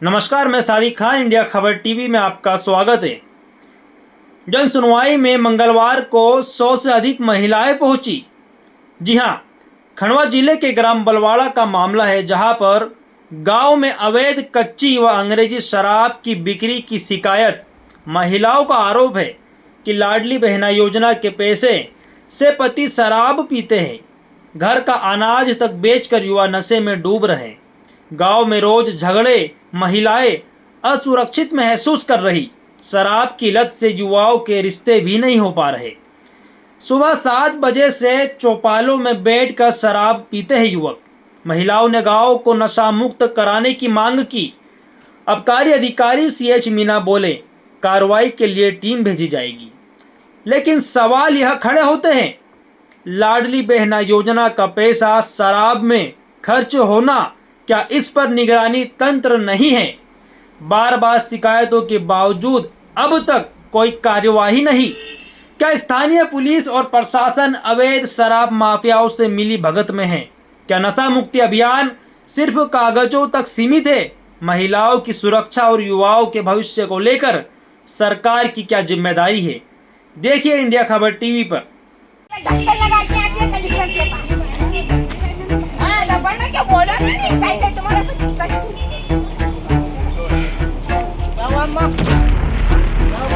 नमस्कार, मैं सादिक खान, इंडिया खबर टीवी में आपका स्वागत है। जन सुनवाई में मंगलवार को 100 से अधिक महिलाएं पहुंची। जी हां, खंडवा जिले के ग्राम बलवाड़ा का मामला है, जहां पर गांव में अवैध कच्ची व अंग्रेजी शराब की बिक्री की शिकायत। महिलाओं का आरोप है कि लाडली बहना योजना के पैसे से पति शराब पीते हैं, घर का अनाज तक बेचकर युवा नशे में डूब रहे हैं। गांव में रोज झगड़े, महिलाएं असुरक्षित महसूस कर रही। शराब की लत से युवाओं के रिश्ते भी नहीं हो पा रहे। सुबह 7 बजे से चौपालों में बैठकर शराब पीते हैं युवक। महिलाओं ने गांव को नशा मुक्त कराने की मांग की। आबकारी अधिकारी CH मीना बोले, कार्रवाई के लिए टीम भेजी जाएगी। लेकिन सवाल यह खड़े होते हैं, लाडली बहना योजना का पैसा शराब में खर्च होना, क्या इस पर निगरानी तंत्र नहीं है? बार बार शिकायतों के बावजूद अब तक कोई कार्यवाही नहीं। क्या स्थानीय पुलिस और प्रशासन अवैध शराब माफियाओं से मिली भगत में है? क्या नशा मुक्ति अभियान सिर्फ कागजों तक सीमित है? महिलाओं की सुरक्षा और युवाओं के भविष्य को लेकर सरकार की क्या जिम्मेदारी है? देखिए इंडिया खबर टीवी पर।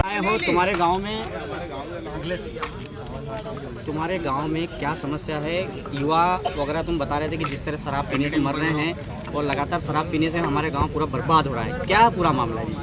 आए हो तुम्हारे गांव में क्या समस्या है? युवा वगैरह तुम बता रहे थे कि जिस तरह शराब पीने से मर रहे हैं और लगातार शराब पीने से हमारे गांव पूरा बर्बाद हो रहा है, क्या पूरा मामला है जी?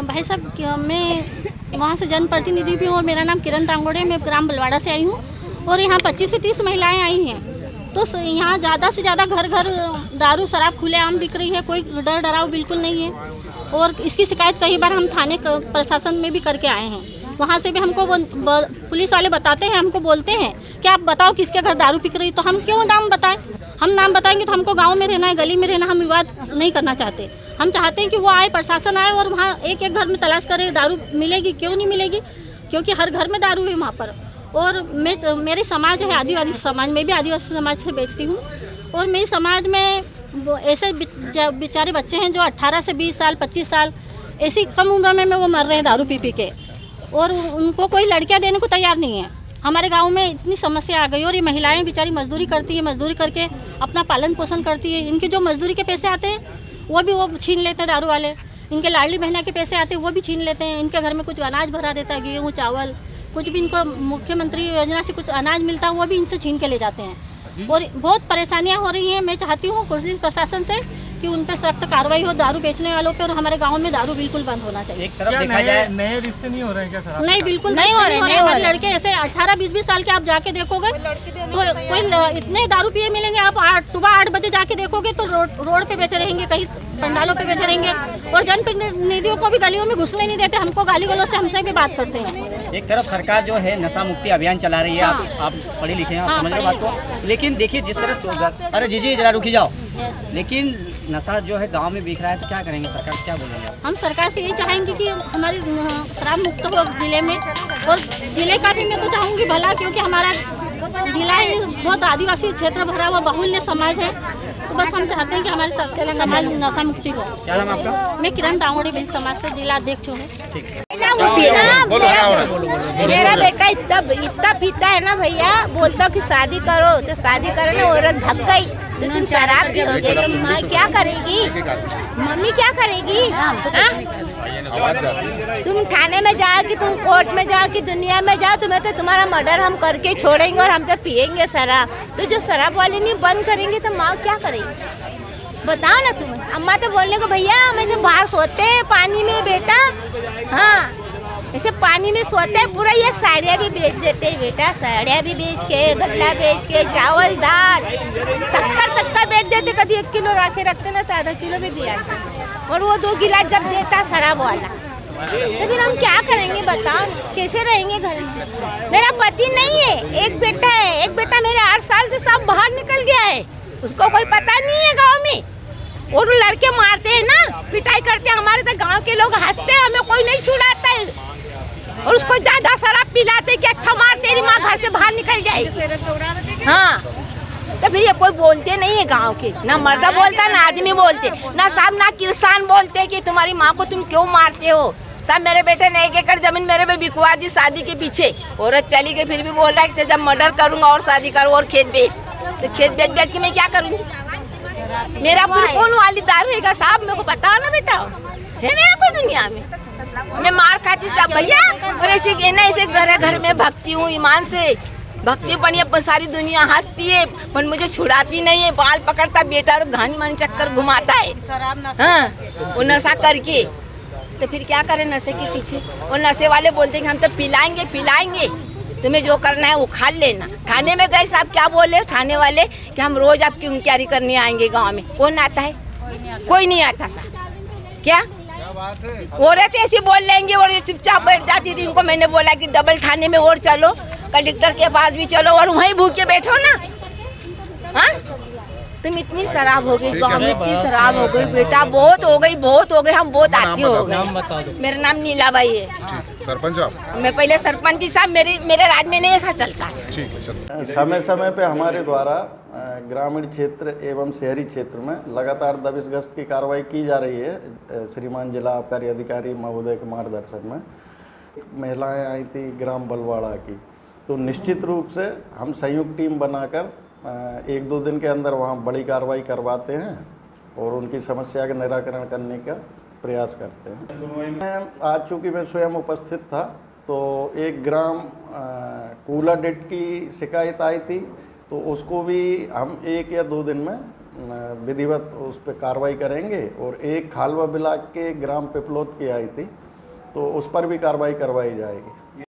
भाई साहब, मैं वहाँ से जनप्रतिनिधि भी हूँ और मेरा नाम किरण तांगोड़े, मैं ग्राम बलवाड़ा से आई हूँ और यहाँ 25 से 30 महिलाएं आई हैं। तो यहाँ ज़्यादा से ज़्यादा घर घर दारू शराब खुलेआम बिक रही है, कोई डर डराव बिल्कुल नहीं है। और इसकी शिकायत कई बार हम थाने प्रशासन में भी करके आए हैं। वहाँ से भी हमको पुलिस वाले बताते हैं, हमको बोलते हैं कि आप बताओ किसके घर दारू बिक रही, तो हम क्यों नाम बताएं? हम नाम बताएंगे तो हमको गांव में रहना है, गली में रहना, हम विवाद नहीं करना चाहते। हम चाहते हैं कि वो आए, प्रशासन आए और वहाँ एक एक घर में तलाश करे, दारू मिलेगी क्यों नहीं मिलेगी, क्योंकि हर घर में दारू है वहाँ पर। और मेरे समाज है आदिवासी समाज, मैं भी आदिवासी समाज से बैठती हूँ और मेरे समाज में ऐसे बेचारे बच्चे हैं जो 18 से 20 साल 25 साल ऐसी कम उम्र में वो मर रहे हैं दारू पी पी के, और उनको कोई लड़कियां देने को तैयार नहीं है। हमारे गांव में इतनी समस्या आ गई और ये महिलाएं बेचारी मजदूरी करती है, मजदूरी करके अपना पालन पोषण करती है। इनके जो मजदूरी के पैसे आते हैं वो भी वो छीन लेते हैं दारू वाले। इनके लाडली बहना के पैसे आते हैं वो भी छीन लेते हैं। इनके घर में कुछ अनाज भरा देता है, गेहूँ चावल, कुछ भी इनको मुख्यमंत्री योजना से कुछ अनाज मिलता है वो भी इनसे छीन के ले जाते हैं और बहुत परेशानियां हो रही हैं। मैं चाहती हूँ पुलिस प्रशासन से कि उन पर सख्त कार्रवाई हो दारू बेचने वालों पे, और हमारे गांव में दारू बिल्कुल बंद होना चाहिए। एक तरफ देखा जाए, नए रिश्ते नहीं हो रहे हैं क्या सर? नहीं, बिल्कुल नहीं हो रहे हैं। हमारे लड़के ऐसे 18-20 साल के आप जाके देखोगे तो कोई इतने दारू पिए मिलेंगे। आप सुबह 8 बजे जाके देखोगे तो रोड पे बैठे रहेंगे, कहीं पंडालों पे बैठे रहेंगे और जनप्रतिनिधियों को भी गलियों में घुसने नहीं देते। हमको गाली गलौज से हमसे भी बात करते हैं। एक तरफ सरकार जो है नशा मुक्ति अभियान चला रही है, आप पढ़े लिखे हैं, आप समझ रहे बात को, लेकिन देखिए जिस तरह, अरे जी जरा रुकी जाओ, लेकिन नशा जो है गांव में बिक रहा है, तो क्या करेंगे? सरकार से क्या बोलेंगे? हम सरकार से यही चाहेंगे कि हमारी शराब मुक्त हो जिले में, और जिले का भी मैं तो चाहूँगी भला, क्योंकि हमारा जिला है बहुत आदिवासी क्षेत्र भरा हुआ बाहुल्य समाज है। तो बस हम चाहते हैं कि हमारे समाज नशा मुक्ति हो। क्या नाम आपका? मैं किरण तांगोड़े बिल समाज से जिला अध्यक्ष हूँ। मेरा बेटा इतना पीता है ना भैया, बोलता हूँ कि शादी करो तो शादी करे ना, औरत धक गई तो तुम शराब पियोगे तो माँ क्या करेगी, मम्मी क्या करेगी? तुम थाने में जाओ कि तुम कोर्ट में जाओ कि दुनिया में जाओ, तुम्हें तो तुम्हारा मर्डर हम करके छोड़ेंगे और हम तो पियेंगे शराब। तो जो शराब वाले नहीं बंद करेंगे तो माँ क्या करेगी? बताओ ना तुम्हें। अम्मा तो बोलने को भैया हम ऐसे बाहर सोते हैं पानी में बेटा, हाँ ऐसे पानी में सोते हैं पूरा। ये साड़ियाँ भी बेच देते हैं बेटा, साड़ियाँ भी बेच के, गन्ना बेच के, चावल दाल शक्कर तक का बेच देते। कभी 1 किलो राखे रखते ना तो आधा किलो भी दिया, और वो 2 गिलास जब देता शराब वाला, तो फिर हम क्या करेंगे बताओ? कैसे रहेंगे घर में? मेरा पति नहीं है, एक बेटा है। एक बेटा मेरे 8 साल से सब बाहर निकल गया है, उसको कोई पता नहीं है गाँव में। और लड़के मारते हैं ना, पिटाई करते हैं, हमारे तो गांव के लोग हंसते हैं, हमें कोई नहीं छुड़ाता है। और उसको ज्यादा शराब पिलाते कि अच्छा मार तेरी माँ घर से बाहर निकल जाएगी। हाँ तो फिर ये कोई बोलते नहीं है गांव के, ना मर्दा बोलता ना आदमी बोलते, ना साहब ना किसान बोलते कि तुम्हारी माँ को तुम क्यों मारते हो। सब मेरे बेटे ने 1 एकड़ जमीन मेरे पे बिकवा दी शादी के पीछे, औरत चली गई फिर भी बोल रहा है कि जब मर्डर करूंगा और शादी करूँ और खेत बेच, तो खेत बेच बेच के मैं क्या करूँगी। मेरा पूरी कौन वालीदार रहेगा साहब, मेरे को बताओ ना बेटा, है मेरा कोई दुनिया में। मैं मार खाती सब भैया, और ऐसे ऐसे घर घर में भक्ति हूँ ईमान से, भक्ति बनी अब सारी दुनिया हंसती है पर मुझे छुड़ाती नहीं है। बाल पकड़ता बेटा और घानी मानी चक्कर घुमाता है, हाँ वो नशा करके। तो फिर क्या करें नशे के पीछे, और नशे वाले बोलते हैं कि हम तो पिलाएंगे पिलाएंगे, तुम्हें जो करना है वो खा लेना। थाने में गए साहब क्या बोले थाने वाले कि हम रोज आपकी इंक्वायरी करने आएंगे गांव में। कौन आता है, कोई नहीं आता साहब। क्या औरत ऐसी बोल लेंगे और ये चुपचाप बैठ जाती थी। इनको मैंने बोला कि डबल थाने में और चलो, कलेक्टर के पास भी चलो और वहीं भूखे बैठो ना। हाँ तुम इतनी शराब हो गई गाँव में, इतनी शराब हो गई बेटा, बहुत हो गई बहुत हो गई, हम बहुत आती हो गए। मेरा नाम नीलाबाई है। सरपंच आप? मैं पहले सरपंच थी साहब, मेरे राज में नहीं ऐसा चलता। ठीक है चलो। समय समय पे हमारे द्वारा ग्रामीण क्षेत्र एवं शहरी क्षेत्र में लगातार दबिश गश्त की कार्रवाई की जा रही है। श्रीमान जिला आबकारी अधिकारी महोदय के मार्गदर्शन में महिलाएं आई थी ग्राम बलवाड़ा की, तो निश्चित रूप से हम संयुक्त टीम बनाकर 1-2 दिन के अंदर वहाँ बड़ी कार्रवाई करवाते हैं और उनकी समस्या का निराकरण करने का प्रयास करते हैं। आज चूँकि मैं स्वयं उपस्थित था तो एक ग्राम कूला डेट की शिकायत आई थी, तो उसको भी हम 1 या 2 दिन में विधिवत उस पर कार्रवाई करेंगे। और एक खालवा ब्लॉक के ग्राम पिपलोद की आई थी, तो उस पर भी कार्रवाई करवाई जाएगी।